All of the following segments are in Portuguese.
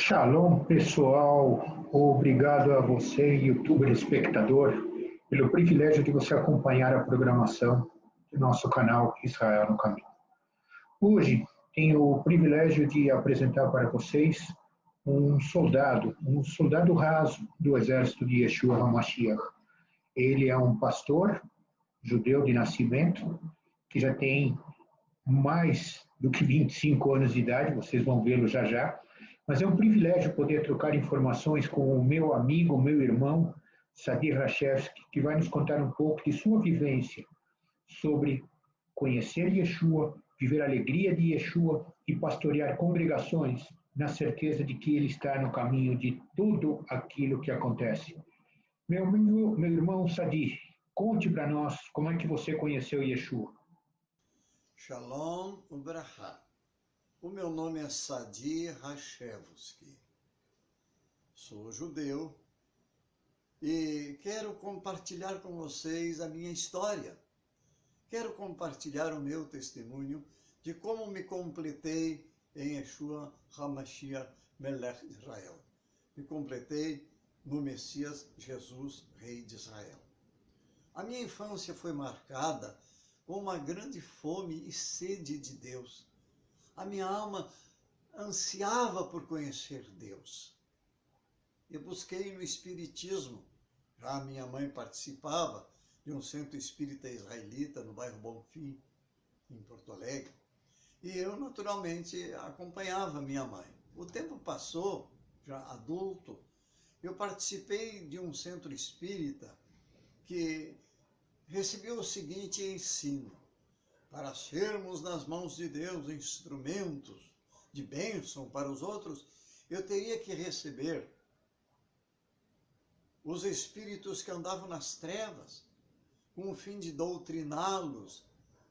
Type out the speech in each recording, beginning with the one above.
Shalom, pessoal. Obrigado a você, youtuber espectador, pelo privilégio de você acompanhar a programação do nosso canal Israel no Caminho. Hoje tenho o privilégio de apresentar para vocês um soldado raso do exército de Yeshua HaMashiach. Ele é um pastor judeu de nascimento, que já tem mais do que 25 anos de idade, vocês vão vê-lo já já, mas é um privilégio poder trocar informações com o meu amigo, meu irmão, Sadi Rashevsky, que vai nos contar um pouco de sua vivência sobre conhecer Yeshua, viver a alegria de Yeshua e pastorear congregações na certeza de que ele está no caminho de tudo aquilo que acontece. Meu amigo, meu irmão Sadi, conte para nós como é que você conheceu Yeshua. Shalom Ubrahá. O meu nome é Sadi Rashevsky. Sou judeu e quero compartilhar com vocês a minha história. Quero compartilhar o meu testemunho de como me completei em Yeshua HaMashiach Melech Israel. Me completei no Messias Jesus, Rei de Israel. A minha infância foi marcada com uma grande fome e sede de Deus. A minha alma ansiava por conhecer Deus. Eu busquei no Espiritismo. Já a minha mãe participava de um centro espírita israelita no bairro Bonfim, em Porto Alegre. E eu, naturalmente, acompanhava minha mãe. O tempo passou, já adulto, eu participei de um centro espírita que recebeu o seguinte ensino: para sermos nas mãos de Deus instrumentos de bênção para os outros, eu teria que receber os espíritos que andavam nas trevas, com o fim de doutriná-los,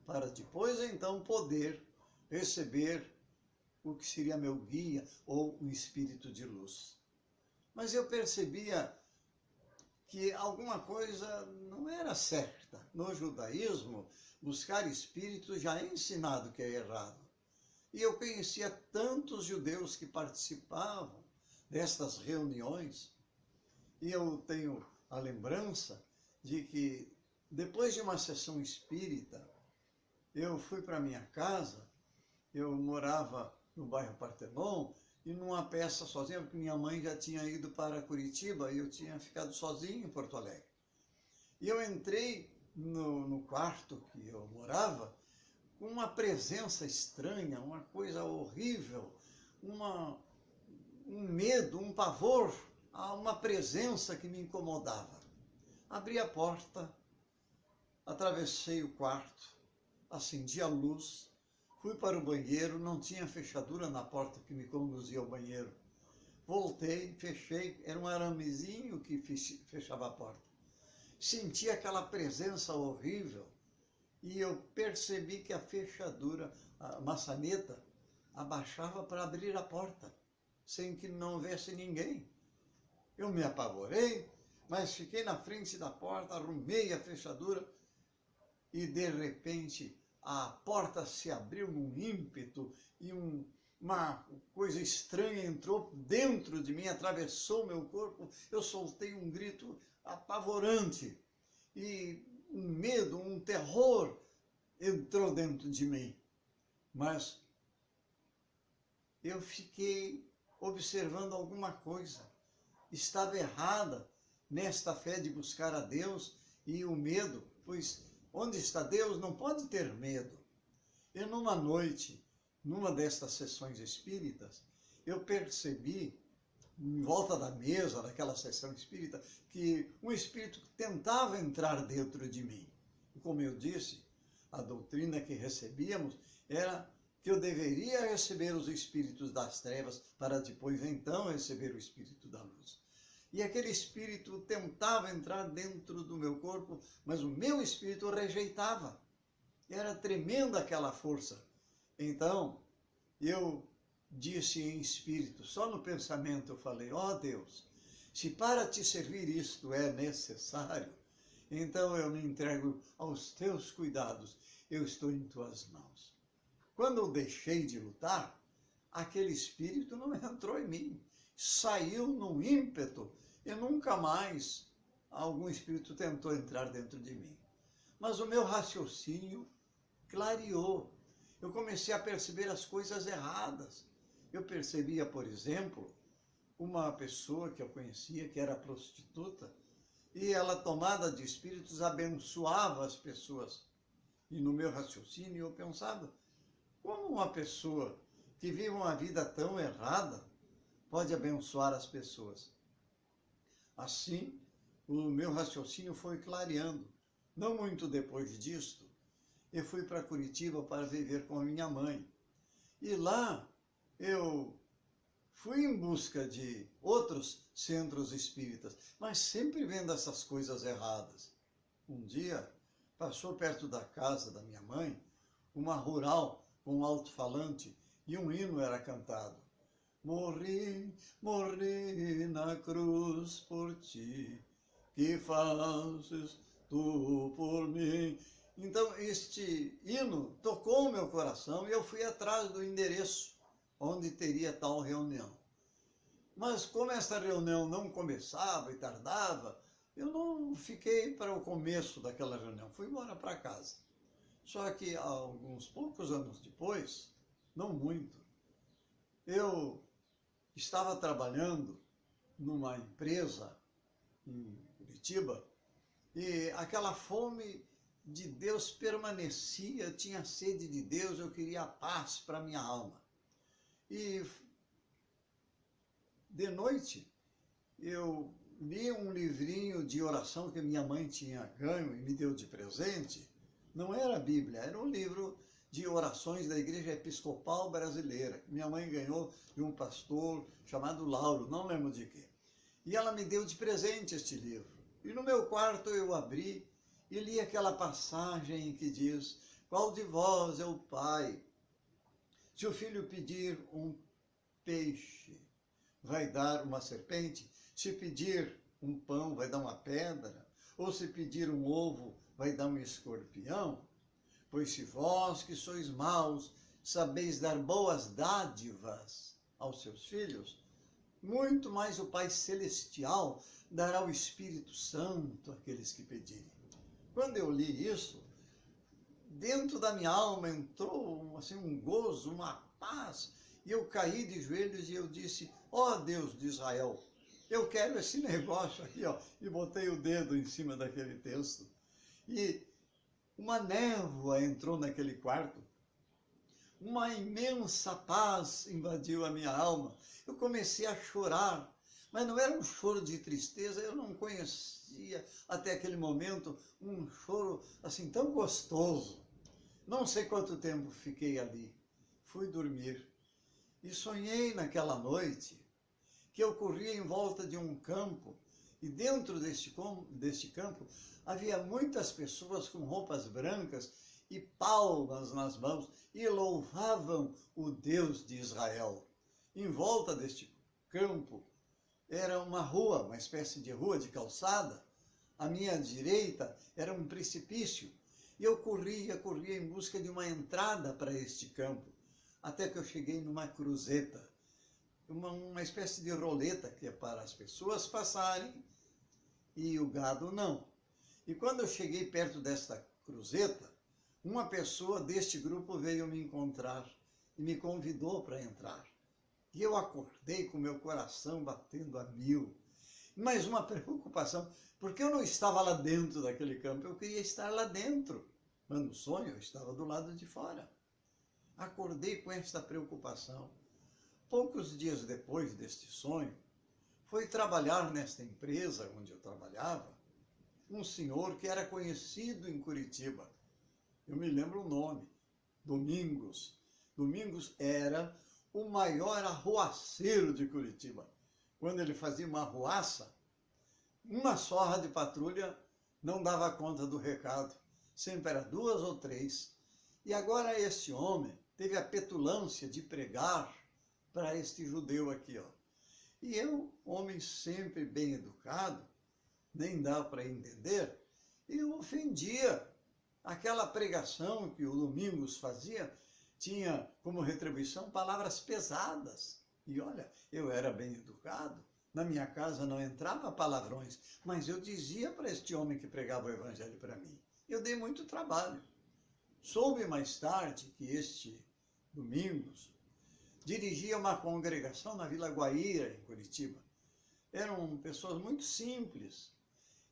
para depois então poder receber o que seria meu guia ou o espírito de luz. Mas eu percebia que alguma coisa não era certa. No judaísmo, buscar espíritos já é ensinado que é errado. E eu conhecia tantos judeus que participavam destas reuniões, e eu tenho a lembrança de que, depois de uma sessão espírita, eu fui para minha casa. Eu morava no bairro Partenon, e numa peça sozinha, porque minha mãe já tinha ido para Curitiba e eu tinha ficado sozinho em Porto Alegre. E eu entrei no quarto que eu morava com uma presença estranha, uma coisa horrível, um medo, um pavor, uma presença que me incomodava. Abri a porta, atravessei o quarto, acendi a luz, fui para o banheiro, não tinha fechadura na porta que me conduzia ao banheiro. Voltei, fechei, era um aramezinho que fechava a porta. Senti aquela presença horrível e eu percebi que a fechadura, a maçaneta, abaixava para abrir a porta, sem que não houvesse ninguém. Eu me apavorei, mas fiquei na frente da porta, arrumei a fechadura e, de repente, a porta se abriu num ímpeto e uma coisa estranha entrou dentro de mim, atravessou meu corpo. Eu soltei um grito apavorante e um medo, um terror entrou dentro de mim. Mas eu fiquei observando alguma coisa. Estava errada nesta fé de buscar a Deus e o medo, pois onde está Deus não pode ter medo. E numa noite, numa destas sessões espíritas, eu percebi, em volta da mesa daquela sessão espírita, que um espírito tentava entrar dentro de mim. E como eu disse, a doutrina que recebíamos era que eu deveria receber os espíritos das trevas para depois então receber o espírito da luz. E aquele espírito tentava entrar dentro do meu corpo, mas o meu espírito rejeitava. Era tremenda aquela força. Então, eu disse em espírito, só no pensamento eu falei: ó Deus, se para te servir isto é necessário, então eu me entrego aos teus cuidados, eu estou em tuas mãos. Quando eu deixei de lutar, aquele espírito não entrou em mim. Saiu num ímpeto e nunca mais algum espírito tentou entrar dentro de mim. Mas o meu raciocínio clareou. Eu comecei a perceber as coisas erradas. Eu percebia, por exemplo, uma pessoa que eu conhecia, que era prostituta, e ela, tomada de espíritos, abençoava as pessoas. E no meu raciocínio eu pensava, como uma pessoa que vive uma vida tão errada pode abençoar as pessoas? Assim, o meu raciocínio foi clareando. Não muito depois disto, eu fui para Curitiba para viver com a minha mãe. E lá eu fui em busca de outros centros espíritas, mas sempre vendo essas coisas erradas. Um dia, passou perto da casa da minha mãe uma rural com um alto-falante e um hino era cantado. Morri, morri na cruz por ti, que fazes tu por mim. Então, este hino tocou o meu coração e eu fui atrás do endereço onde teria tal reunião. Mas como esta reunião não começava e tardava, eu não fiquei para o começo daquela reunião, fui embora para casa. Só que alguns poucos anos depois, não muito, eu estava trabalhando numa empresa em Curitiba e aquela fome de Deus permanecia, eu tinha sede de Deus, eu queria a paz para minha alma. E de noite eu li um livrinho de oração que minha mãe tinha ganho e me deu de presente. Não era a Bíblia, era um livro de orações da Igreja Episcopal Brasileira. Minha mãe ganhou de um pastor chamado Lauro, não lembro de quê. E ela me deu de presente este livro. E no meu quarto eu abri e li aquela passagem que diz: qual de vós é o pai? Se o filho pedir um peixe, vai dar uma serpente? Se pedir um pão, vai dar uma pedra? Ou se pedir um ovo, vai dar um escorpião? Pois se vós, que sois maus, sabeis dar boas dádivas aos seus filhos, muito mais o Pai Celestial dará o Espírito Santo àqueles que pedirem. Quando eu li isso, dentro da minha alma entrou assim, um gozo, uma paz, e eu caí de joelhos e eu disse: ó Deus de Israel, eu quero esse negócio aqui, ó, e botei o dedo em cima daquele texto. E uma névoa entrou naquele quarto, uma imensa paz invadiu a minha alma. Eu comecei a chorar, mas não era um choro de tristeza, eu não conhecia até aquele momento um choro assim tão gostoso. Não sei quanto tempo fiquei ali, fui dormir e sonhei naquela noite que eu corria em volta de um campo e dentro deste campo havia muitas pessoas com roupas brancas e palmas nas mãos e louvavam o Deus de Israel. Em volta deste campo era uma rua, uma espécie de rua de calçada. À minha direita era um precipício e eu corria em busca de uma entrada para este campo, até que eu cheguei numa cruzeta, uma espécie de roleta que é para as pessoas passarem e o gado não. E quando eu cheguei perto desta cruzeta, uma pessoa deste grupo veio me encontrar e me convidou para entrar. E eu acordei com meu coração batendo a mil. Mas uma preocupação, porque eu não estava lá dentro daquele campo, eu queria estar lá dentro. Mas no sonho eu estava do lado de fora. Acordei com esta preocupação. Poucos dias depois deste sonho, foi trabalhar nesta empresa onde eu trabalhava um senhor que era conhecido em Curitiba. Eu me lembro o nome, Domingos. Domingos era o maior arruaceiro de Curitiba. Quando ele fazia uma arruaça, uma sorra de patrulha não dava conta do recado. Sempre era 2 ou 3. E agora esse homem teve a petulância de pregar para este judeu aqui, ó. E eu, homem sempre bem educado, nem dá para entender, eu ofendia aquela pregação que o Domingos fazia, tinha como retribuição palavras pesadas. E olha, eu era bem educado, na minha casa não entrava palavrões, mas eu dizia para este homem que pregava o evangelho para mim. Eu dei muito trabalho. Soube mais tarde que este Domingos dirigia uma congregação na Vila Guaíra, em Curitiba. Eram pessoas muito simples.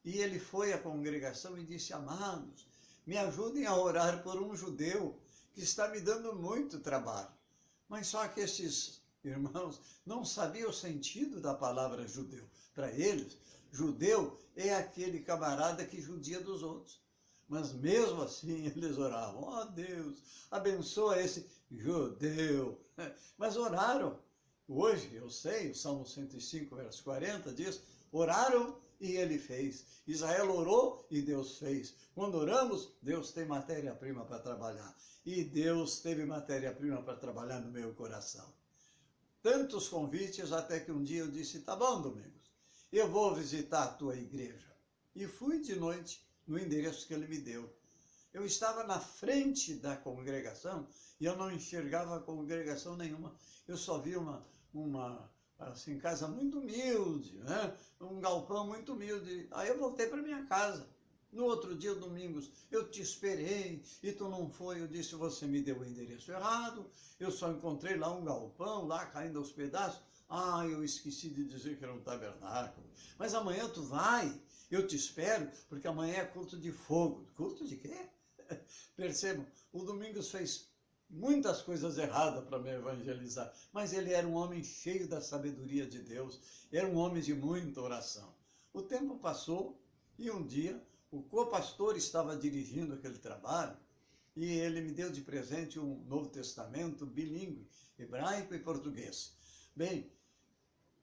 E ele foi à congregação e disse: amados, me ajudem a orar por um judeu que está me dando muito trabalho. Mas só que esses irmãos não sabiam o sentido da palavra judeu. Para eles, judeu é aquele camarada que judia dos outros. Mas mesmo assim eles oravam: ó Deus, abençoa esse judeu. Mas oraram. Hoje, eu sei, o Salmo 105, verso 40 diz: oraram e ele fez. Israel orou e Deus fez. Quando oramos, Deus tem matéria-prima para trabalhar. E Deus teve matéria-prima para trabalhar no meu coração. Tantos convites, até que um dia eu disse: tá bom, Domingos, eu vou visitar a tua igreja. E fui de noite no endereço que ele me deu. Eu estava na frente da congregação e eu não enxergava congregação nenhuma. Eu só vi uma assim, casa muito humilde, né? Um galpão muito humilde. Aí eu voltei para minha casa. No outro dia, Domingos, eu te esperei e tu não foi. Eu disse: você me deu o endereço errado, eu só encontrei lá um galpão, lá caindo aos pedaços. Ah, eu esqueci de dizer que era um tabernáculo. Mas amanhã tu vai, eu te espero, porque amanhã é culto de fogo. Culto de quê? Percebam, o Domingos fez muitas coisas erradas para me evangelizar, mas ele era um homem cheio da sabedoria de Deus, era um homem de muita oração. O tempo passou e um dia o co-pastor estava dirigindo aquele trabalho e ele me deu de presente um Novo Testamento bilíngue, hebraico e português. Bem,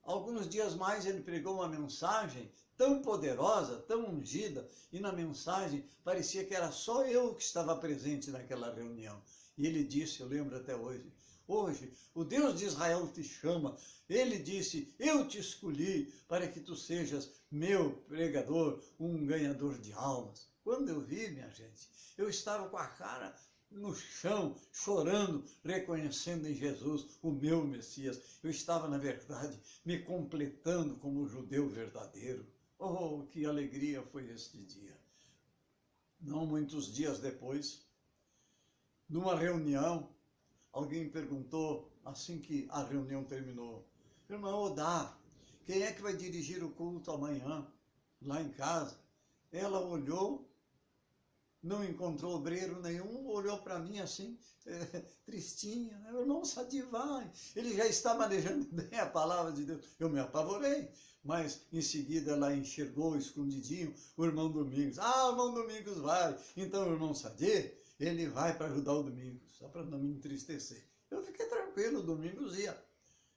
alguns dias mais ele pregou uma mensagem tão poderosa, tão ungida, e na mensagem parecia que era só eu que estava presente naquela reunião. E ele disse, eu lembro até hoje: hoje o Deus de Israel te chama. Ele disse: eu te escolhi para que tu sejas meu pregador, um ganhador de almas. Quando eu vi, minha gente, eu estava com a cara no chão, chorando, reconhecendo em Jesus o meu Messias. Eu estava, na verdade, me completando como judeu verdadeiro. Oh, que alegria foi este dia! Não muitos dias depois, numa reunião, alguém perguntou, assim que a reunião terminou: irmão Odá, quem é que vai dirigir o culto amanhã, lá em casa? Ela olhou, não encontrou obreiro nenhum, olhou para mim assim, tristinha. O irmão Sadi vai, ele já está manejando bem a palavra de Deus. Eu me apavorei, mas em seguida ela enxergou escondidinho o irmão Domingos. Ah, o irmão Domingos vai, então o irmão Sadi, ele vai para ajudar o Domingos, só para não me entristecer. Eu fiquei tranquilo, o Domingos ia.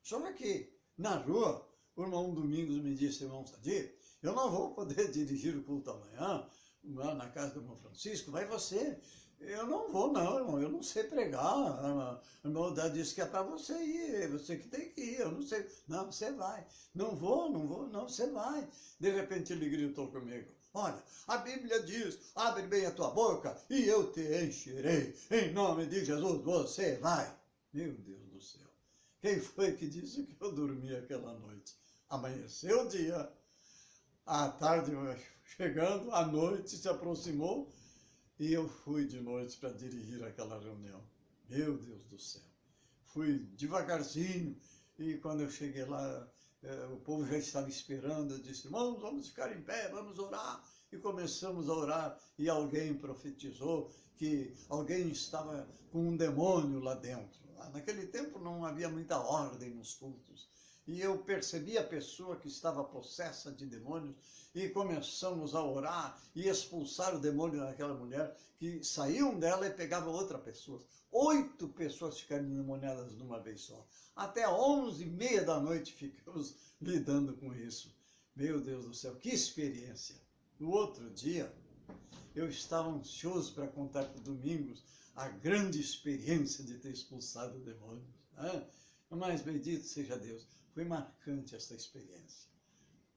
Só que na rua, o irmão Domingos me disse: irmão Sadi, eu não vou poder dirigir o culto amanhã, lá na casa do irmão Francisco, vai você. Eu não vou não, irmão, eu não sei pregar. A irmã Odá disse que é para você ir, você que tem que ir, eu não sei. Não, você vai. Não vou, não, você vai. De repente ele gritou comigo: olha, a Bíblia diz: abre bem a tua boca e eu te encherei. Em nome de Jesus, você vai. Meu Deus do céu. Quem foi que disse que eu dormi aquela noite? Amanheceu o dia, à tarde chegando, a noite se aproximou e eu fui de noite para dirigir aquela reunião. Meu Deus do céu. Fui devagarzinho e quando eu cheguei lá, o povo já estava esperando. Eu disse: irmãos, vamos ficar em pé, vamos orar. E começamos a orar e alguém profetizou que alguém estava com um demônio lá dentro. Naquele tempo não havia muita ordem nos cultos. E eu percebi a pessoa que estava possessa de demônios e começamos a orar e expulsar o demônio daquela mulher, que saíam dela e pegavam outra pessoa. 8 pessoas ficaram endemoniadas de uma vez só. Até 11h30 da noite ficamos lidando com isso. Meu Deus do céu, que experiência! No outro dia, eu estava ansioso para contar para o Domingos a grande experiência de ter expulsado demônios, né? Mas bendito seja Deus, foi marcante essa experiência.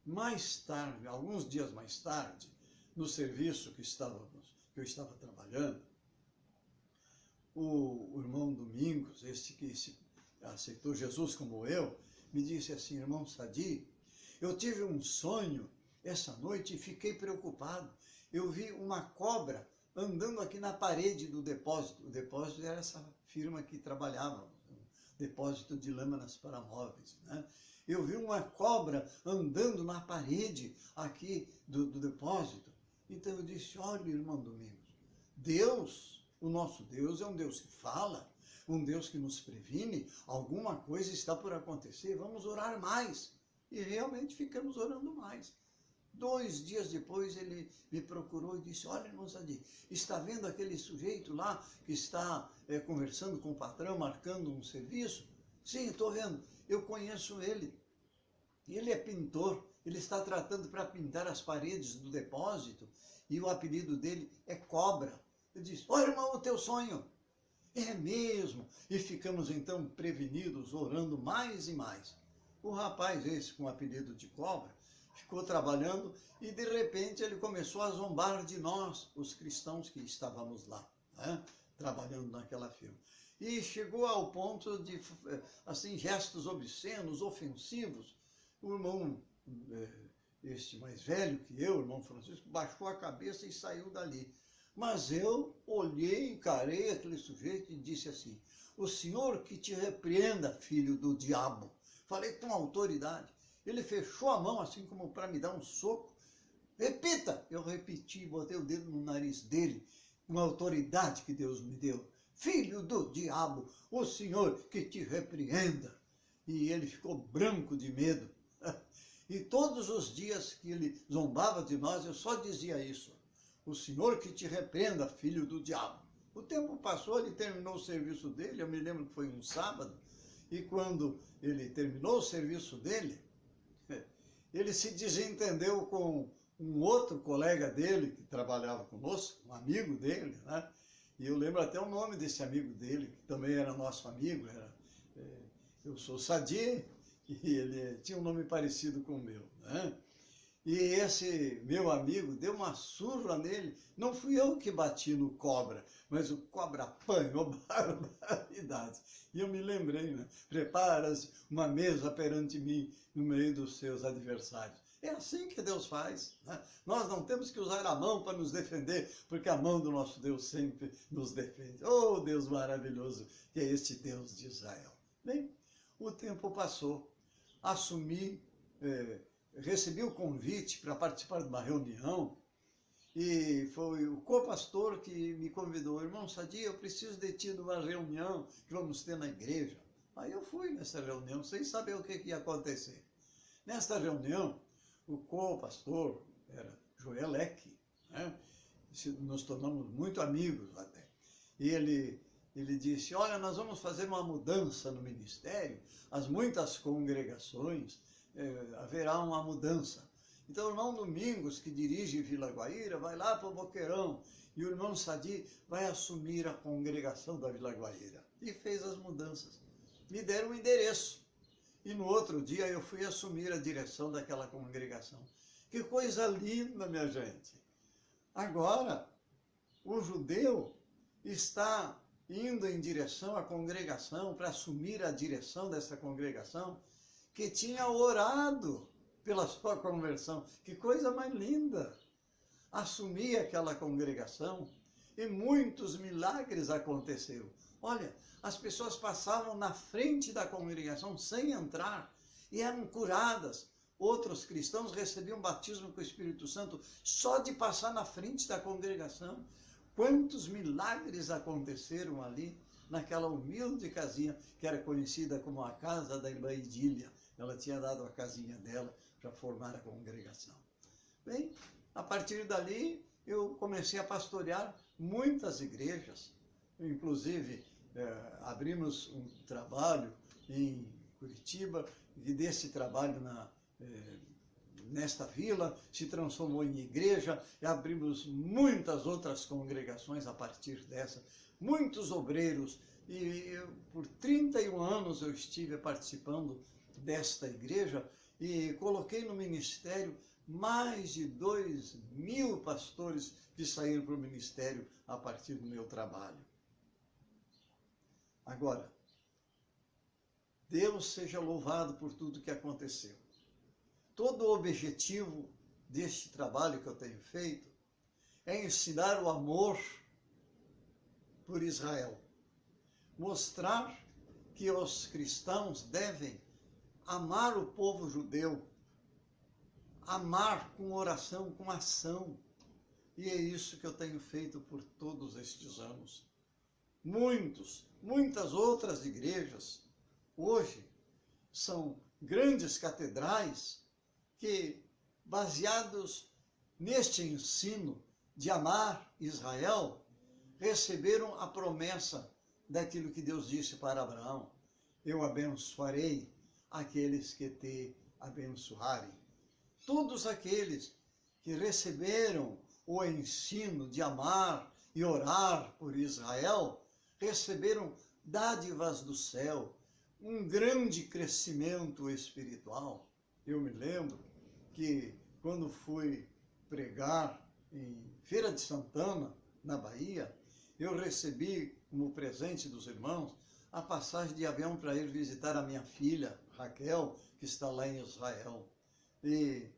Mais tarde, alguns dias mais tarde, no serviço que eu estava trabalhando, o irmão Domingos, este que aceitou Jesus como eu, me disse assim: irmão Sadi, eu tive um sonho essa noite e fiquei preocupado. Eu vi uma cobra andando aqui na parede do depósito. O depósito era essa firma que trabalhava, depósito de lâminas para móveis, né? Eu vi uma cobra andando na parede aqui do depósito. Então eu disse: olha, irmão Domingos, Deus, o nosso Deus é um Deus que fala, um Deus que nos previne, alguma coisa está por acontecer, vamos orar mais. E realmente ficamos orando mais. 2 dias depois ele me procurou e disse: olha, irmão Sadi, está vendo aquele sujeito lá que está conversando com o patrão, marcando um serviço? Sim, estou vendo, eu conheço ele. Ele é pintor, ele está tratando para pintar as paredes do depósito e o apelido dele é Cobra. Eu disse: olha, irmão, o teu sonho. É mesmo. E ficamos então prevenidos, orando mais e mais. O rapaz esse com o apelido de Cobra ficou trabalhando e de repente ele começou a zombar de nós, os cristãos que estávamos lá, né, trabalhando naquela firma. E chegou ao ponto de, assim, gestos obscenos, ofensivos. O irmão, este mais velho que eu, o irmão Francisco, baixou a cabeça e saiu dali. Mas eu olhei, encarei aquele sujeito e disse assim: o Senhor que te repreenda, filho do diabo. Falei com autoridade. Ele fechou a mão assim como para me dar um soco. Repita! Eu repeti, botei o dedo no nariz dele, com a autoridade que Deus me deu. Filho do diabo, o Senhor que te repreenda. E ele ficou branco de medo. E todos os dias que ele zombava de nós, eu só dizia isso: o Senhor que te repreenda, filho do diabo. O tempo passou, ele terminou o serviço dele, eu me lembro que foi um sábado, e quando ele terminou o serviço dele, ele se desentendeu com um outro colega dele, que trabalhava conosco, um amigo dele, né? E eu lembro até o nome desse amigo dele, que também era nosso amigo, eu sou Sadi, e ele tinha um nome parecido com o meu, né? E esse meu amigo deu uma surra nele. Não fui eu que bati no Cobra, mas o Cobra apanhou barbaridade. E eu me lembrei, né? Prepara-se uma mesa perante mim no meio dos seus adversários. É assim que Deus faz, né? Nós não temos que usar a mão para nos defender, porque a mão do nosso Deus sempre nos defende. Oh, Deus maravilhoso, que é este Deus de Israel. Bem, o tempo passou, assumi... recebi o convite para participar de uma reunião e foi o co-pastor que me convidou: irmão Sadi, eu preciso de ti numa reunião que vamos ter na igreja. Aí eu fui nessa reunião sem saber o que ia acontecer. Nesta reunião, o co-pastor era Joelec, né? Nos tornamos muito amigos até. E ele disse: olha, nós vamos fazer uma mudança no ministério, as muitas congregações, haverá uma mudança. Então o irmão Domingos, que dirige Vila Guaíra, vai lá para o Boqueirão, e o irmão Sadi vai assumir a congregação da Vila Guaíra. E fez as mudanças. Me deram o endereço. E no outro dia eu fui assumir a direção daquela congregação. Que coisa linda, minha gente! Agora, o judeu está indo em direção à congregação, para assumir a direção dessa congregação, que tinha orado pela sua conversão. Que coisa mais linda! Assumi aquela congregação e muitos milagres aconteceram. Olha, as pessoas passavam na frente da congregação sem entrar e eram curadas. Outros cristãos recebiam batismo com o Espírito Santo só de passar na frente da congregação. Quantos milagres aconteceram ali, naquela humilde casinha que era conhecida como a casa da irmã Idília. Ela tinha dado a casinha dela para formar a congregação. Bem, a partir dali eu comecei a pastorear muitas igrejas. Inclusive, abrimos um trabalho em Curitiba, e desse trabalho nesta vila se transformou em igreja, e abrimos muitas outras congregações a partir dessa, muitos obreiros, e por 31 anos eu estive participando desta igreja e coloquei no ministério mais de 2.000 pastores que saíram para o ministério a partir do meu trabalho. Agora, Deus seja louvado por tudo que aconteceu. Todo o objetivo deste trabalho que eu tenho feito é ensinar o amor por Israel. Mostrar que os cristãos devem amar o povo judeu, amar com oração, com ação. E é isso que eu tenho feito por todos estes anos. Muitas outras igrejas hoje são grandes catedrais que, baseados neste ensino de amar Israel, receberam a promessa daquilo que Deus disse para Abraão: eu abençoarei aqueles que te abençoarem. Todos aqueles que receberam o ensino de amar e orar por Israel, receberam dádivas do céu, um grande crescimento espiritual. Eu me lembro que quando fui pregar em Feira de Santana, na Bahia, eu recebi como presente dos irmãos a passagem de avião para ir visitar a minha filha, Raquel, que está lá em Israel. E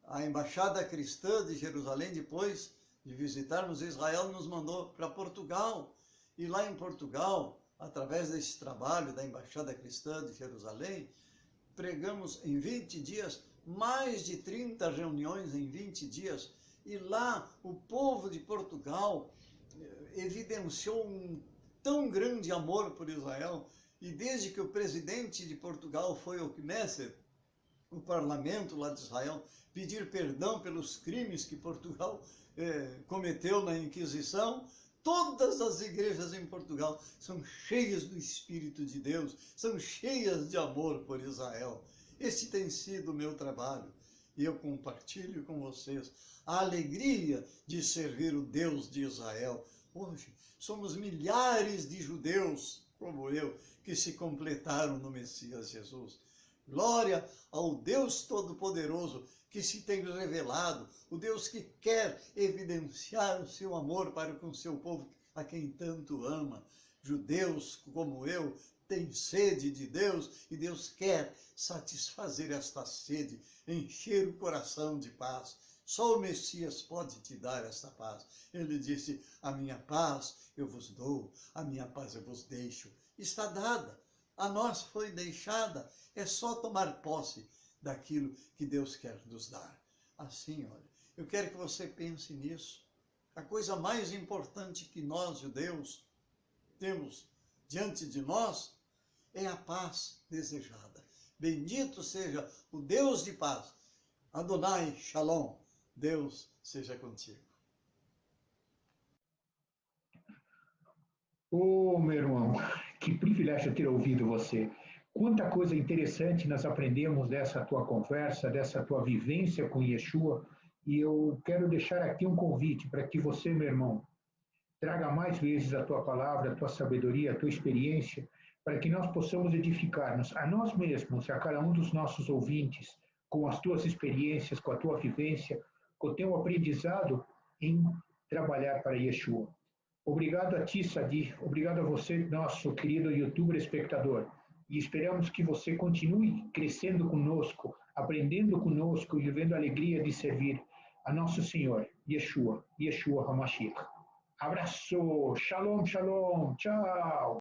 a Embaixada Cristã de Jerusalém, depois de visitarmos Israel, nos mandou para Portugal. E lá em Portugal, através desse trabalho da Embaixada Cristã de Jerusalém, pregamos em 20 dias, mais de 30 reuniões em 20 dias. E lá o povo de Portugal evidenciou um tão grande amor por Israel. E desde que o presidente de Portugal foi ao Knesset, o parlamento lá de Israel, pedir perdão pelos crimes que Portugal cometeu na Inquisição, todas as igrejas em Portugal são cheias do Espírito de Deus, são cheias de amor por Israel. Este tem sido o meu trabalho e eu compartilho com vocês a alegria de servir o Deus de Israel. Hoje somos milhares de judeus, como eu, que se completaram no Messias Jesus. Glória ao Deus Todo-Poderoso que se tem revelado, o Deus que quer evidenciar o seu amor para com o seu povo, a quem tanto ama. Judeus como eu têm sede de Deus e Deus quer satisfazer esta sede, encher o coração de paz. Só o Messias pode te dar esta paz. Ele disse: a minha paz eu vos dou, a minha paz eu vos deixo. Está dada, a nós foi deixada, é só tomar posse daquilo que Deus quer nos dar. Assim, olha, eu quero que você pense nisso. A coisa mais importante que nós, judeus, temos diante de nós é a paz desejada. Bendito seja o Deus de paz. Adonai Shalom. Deus seja contigo. Ô, meu irmão, que privilégio ter ouvido você. Quanta coisa interessante nós aprendemos dessa tua conversa, dessa tua vivência com Yeshua. E eu quero deixar aqui um convite para que você, meu irmão, traga mais vezes a tua palavra, a tua sabedoria, a tua experiência, para que nós possamos edificar-nos a nós mesmos, a cada um dos nossos ouvintes, com as tuas experiências, com a tua vivência, com o teu aprendizado em trabalhar para Yeshua. Obrigado a ti, Sadi. Obrigado a você, nosso querido youtuber espectador. E esperamos que você continue crescendo conosco, aprendendo conosco e vivendo a alegria de servir a nosso Senhor, Yeshua HaMashiach. Abraço, shalom, shalom, tchau.